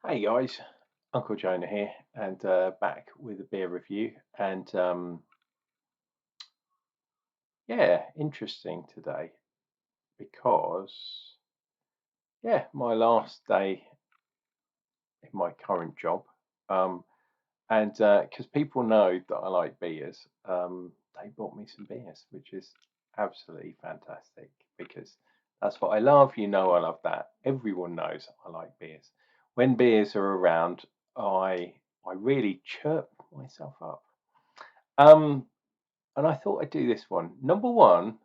Hey guys, Unclejona here, and back with a beer review. And yeah, interesting today because my last day in my current job, um, and because people know that I like beers, they bought me some beers, which is absolutely fantastic because that's what I love. You know, I love that. Everyone knows I like beers. When beers are around, I really chirp myself up. Um, and I thought I'd do this one. Number one,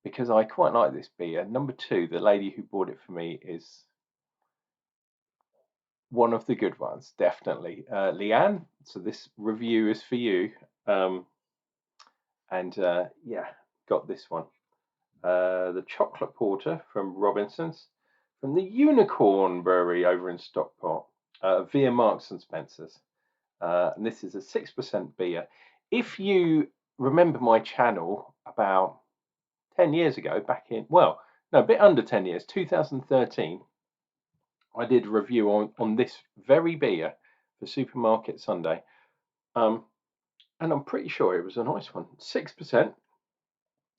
because I quite like this beer. Number two, the lady who bought it for me is one of the good ones, definitely. Leanne, so this review is for you. Um, and yeah, got this one. The Chocolate Porter from Robinson's, from the Unicorn Brewery over in Stockport, via Marks and Spencer's. And this is a 6% beer. If you remember my channel about 10 years ago, back in, well, no, a bit under 10 years, 2013, I did a review on this very beer for Supermarket Sunday. Um, and I'm pretty sure it was a nice one. 6%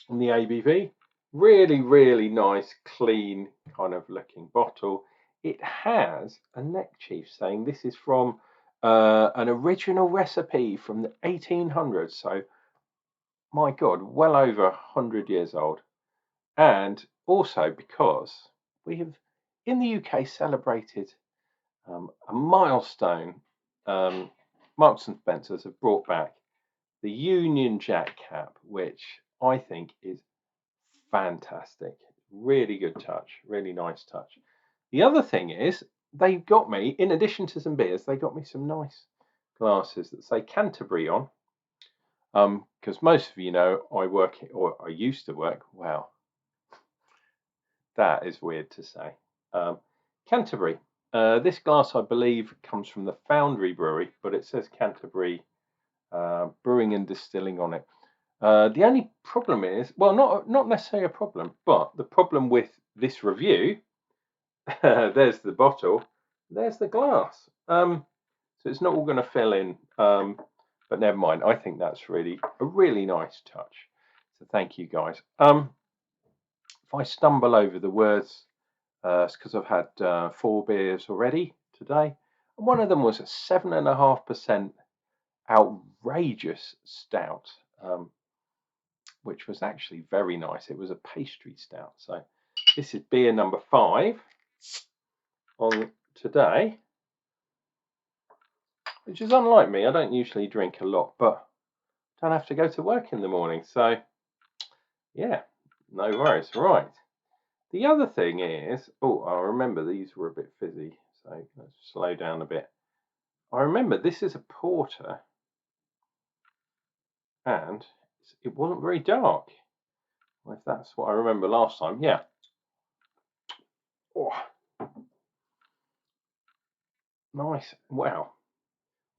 on the ABV. Really, really nice, clean kind of looking bottle. It has a neck chief saying this is from an original recipe from the 1800s. So, my God, well over 100 years old. And also because we have in the UK celebrated a milestone. Marks and Spencers have brought back the Union Jack cap, which I think is fantastic. Really good touch, really nice touch. The other thing is they got me, in addition to some beers, they got me some nice glasses that say Canterbury on. Because most of you know I work, or I used to work. Wow, that is weird to say. Um, Canterbury. This glass, I believe, comes from the Foundry Brewery, but it says Canterbury Brewing and Distilling on it. The only problem is, well, not necessarily a problem, but the problem with this review, there's the bottle, there's the glass. So it's not all going to fill in, but never mind. I think that's really a really nice touch. So thank you guys. If I stumble over the words, it's because I've had 4 beers already today, and one of them was a 7.5% outrageous stout, which was actually very nice. It was a pastry stout. So this is beer number 5 on today, which is unlike me. I don't usually drink a lot, but don't have to go to work in the morning. So yeah, no worries. Right. The other thing is, oh, I remember these were a bit fizzy. So let's slow down a bit. I remember this is a porter, and it wasn't very dark. Well, if that's what I remember last time, yeah. Oh, nice. Wow.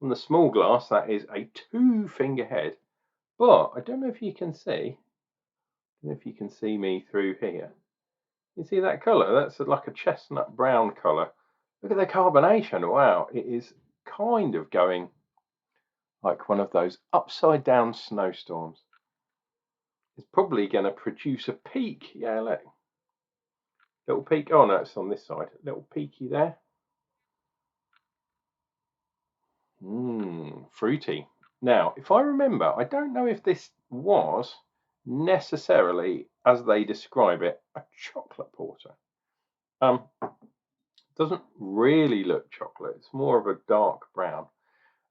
On the small glass, that is a 2-finger head. But I don't know if you can see. I don't know if you can see me through here. You see that colour? That's like a chestnut brown colour. Look at the carbonation. Wow, it is kind of going like one of those upside down snowstorms. It's probably going to produce a peak. Yeah, look. Little peak. Oh no, it's on this side. Little peaky there. Fruity. Now, if I remember, I don't know if this was necessarily, as they describe it, a chocolate porter. Doesn't really look chocolate. It's more of a dark brown.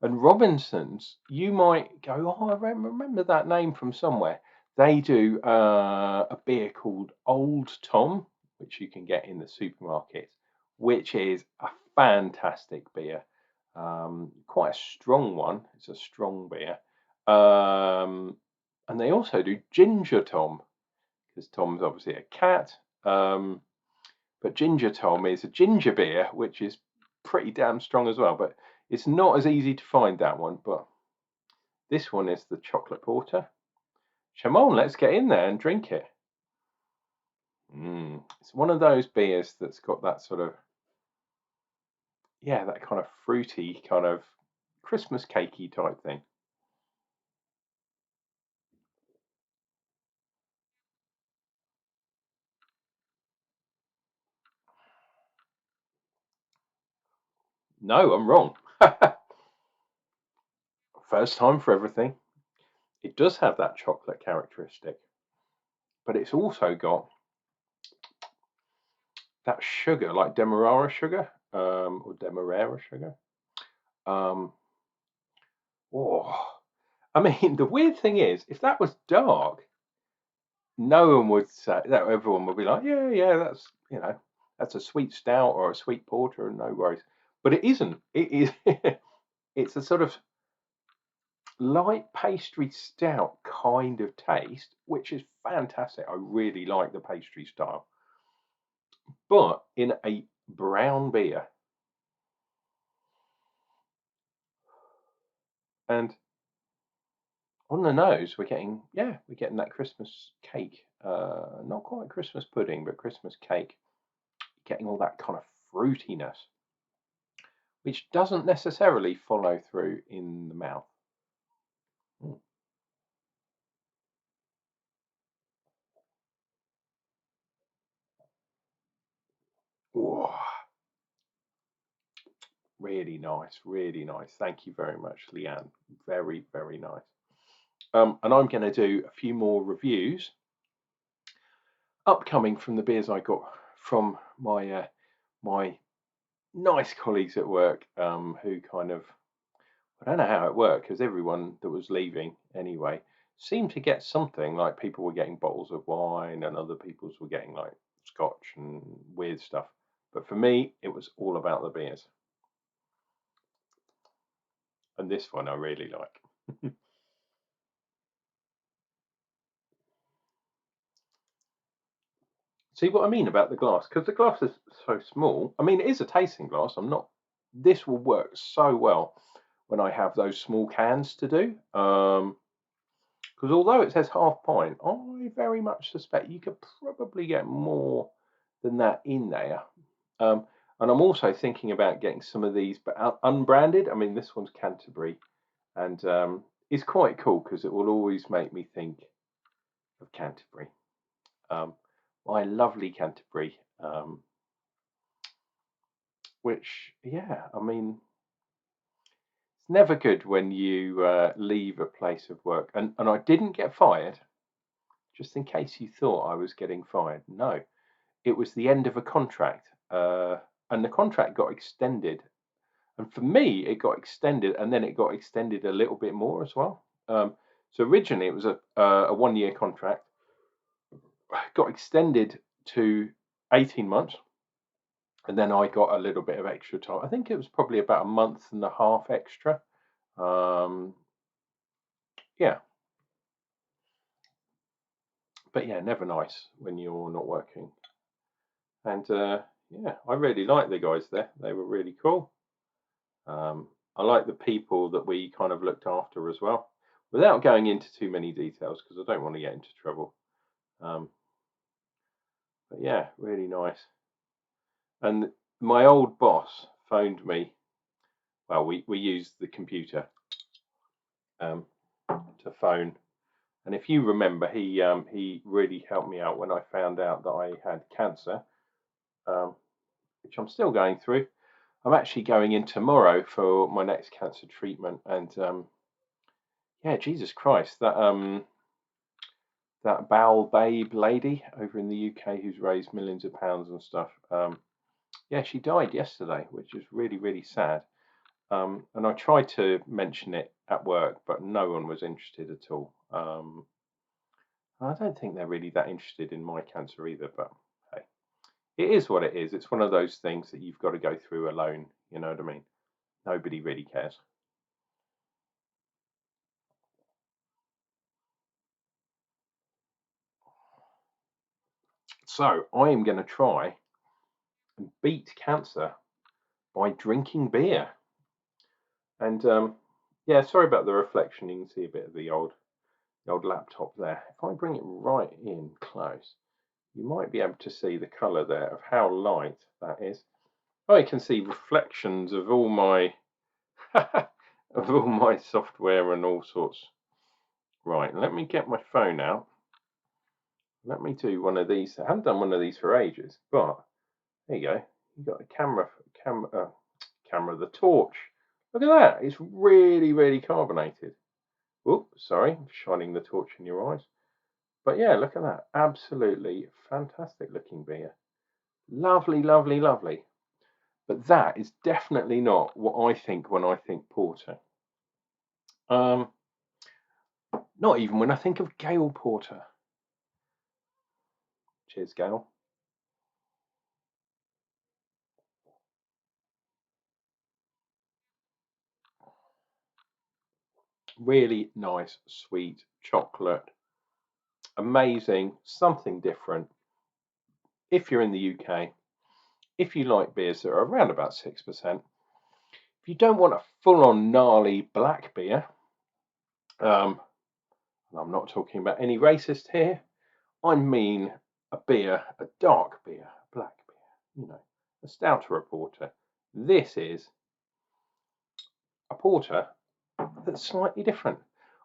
And Robinson's, you might go, oh, I remember that name from somewhere. They do a beer called Old Tom, which you can get in the supermarket, which is a fantastic beer. Quite a strong one. It's a strong beer. And they also do Ginger Tom, because Tom's obviously a cat. But Ginger Tom is a ginger beer, which is pretty damn strong as well. But it's not as easy to find that one. But this one is the chocolate porter. Come on, let's get in there and drink it. It's one of those beers that's got that sort of yeah, that kind of fruity, kind of Christmas cakey type thing. No, I'm wrong. First time for everything. It does have that chocolate characteristic, but it's also got that sugar, like demerara sugar, or demerara sugar. Um, oh, I mean, the weird thing is, if that was dark, no one would say that. Everyone would be like, yeah, yeah, that's that's a sweet stout or a sweet porter, and no worries. But it isn't. It is. It's a sort of light pastry stout kind of taste, which is fantastic. I really like the pastry style, but in a brown beer. And on the nose, we're getting that Christmas cake. Not quite Christmas pudding, but Christmas cake. Getting all that kind of fruitiness, which doesn't necessarily follow through in the mouth. Mm. Whoa, really nice, really nice. Thank you very much, Leanne. Very, very nice. And I'm going to do a few more reviews upcoming from the beers I got from my nice colleagues at work, who kind of, I don't know how it worked, because everyone that was leaving anyway seemed to get something. Like people were getting bottles of wine, and other people's were getting like scotch and weird stuff. But for me, it was all about the beers, and this one I really like. See what I mean about the glass? Because the glass is so small. I mean, it is a tasting glass. I'm not. This will work so well when I have those small cans to do. Because although it says half pint, I very much suspect you could probably get more than that in there. Um, and I'm also thinking about getting some of these, but unbranded. I mean, this one's Canterbury, and it's quite cool because it will always make me think of Canterbury. Um, my lovely Canterbury, which, yeah, I mean, it's never good when you leave a place of work. And I didn't get fired, just in case you thought I was getting fired. No, it was the end of a contract, and the contract got extended. And for me, it got extended, and then it got extended a little bit more as well. So originally, it was a 1 year contract, got extended to 18 months, and then I got a little bit of extra time. I think it was probably about a month and a half extra. Um, yeah, but yeah, never nice when you're not working. And yeah, I really liked the guys there. They were really cool. I like the people that we kind of looked after as well, without going into too many details because I don't want to get into trouble. Um, but yeah, really nice. And my old boss phoned me. Well, we used the computer um, to phone. And if you remember, he really helped me out when I found out that I had cancer, um, which I'm still going through. I'm actually going in tomorrow for my next cancer treatment, and yeah, Jesus Christ, that Bowel Babe lady over in the UK who's raised millions of pounds and stuff. Yeah, she died yesterday, which is really, really sad. And I tried to mention it at work, but no one was interested at all. I don't think they're really that interested in my cancer either, but hey, it is what it is. It's one of those things that you've got to go through alone. You know what I mean? Nobody really cares. So I am going to try and beat cancer by drinking beer. And yeah, sorry about the reflection. You can see a bit of the old laptop there. If I bring it right in close, you might be able to see the colour there of how light that is. I can see reflections of all my of all my software and all sorts. Right, let me get my phone out. Let me do one of these. I haven't done one of these for ages, but there you go. You've got the camera, the torch. Look at that. It's really, really carbonated. Oh, sorry, I'm shining the torch in your eyes. But yeah, look at that. Absolutely fantastic looking beer. Lovely, lovely, lovely. But that is definitely not what I think when I think porter. Not even when I think of Gale Porter. Cheers, Gale. Really nice, sweet chocolate. Amazing, something different. If you're in the UK, if you like beers that are around about 6%, if you don't want a full-on gnarly black beer, and I'm not talking about any racist here, I mean a beer, a dark beer, a black beer, a stouter porter. This is a porter that's slightly different.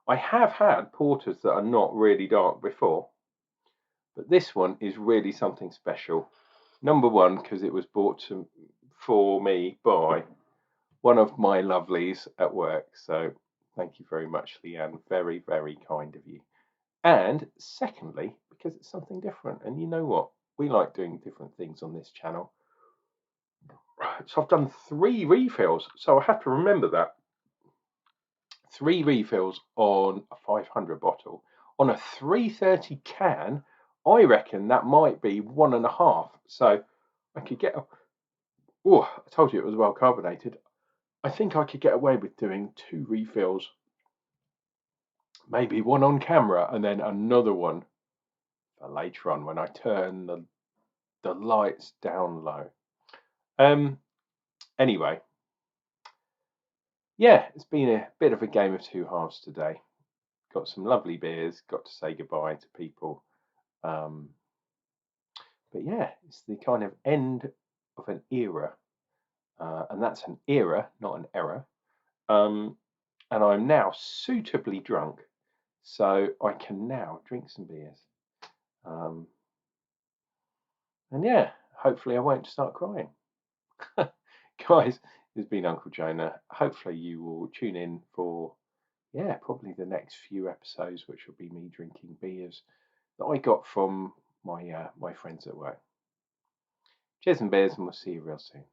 I have had porters that are not really dark before, but this one is really something special. Number one, because it was bought for me by one of my lovelies at work. So thank you very much, Leanne. Very, very kind of you. And secondly, because it's something different. And you know what? We like doing different things on this channel. So I've done 3 refills. So I have to remember that. 3 refills on a 500 bottle. On a 330 can, I reckon that might be 1.5. So I could get. Oh, I told you it was well carbonated. I think I could get away with doing 2 refills, maybe one on camera and then another one for later on when I turn the lights down low. Anyway, yeah, it's been a bit of a game of 2 halves today. Got some lovely beers, got to say goodbye to people. But yeah, it's the kind of end of an era, and that's an era, not an error. And I'm now suitably drunk, so I can now drink some beers. And yeah, hopefully I won't start crying. Guys, it's been Unclejona. Hopefully you will tune in for, yeah, probably the next few episodes, which will be me drinking beers that I got from my friends at work. Cheers and beers, and we'll see you real soon.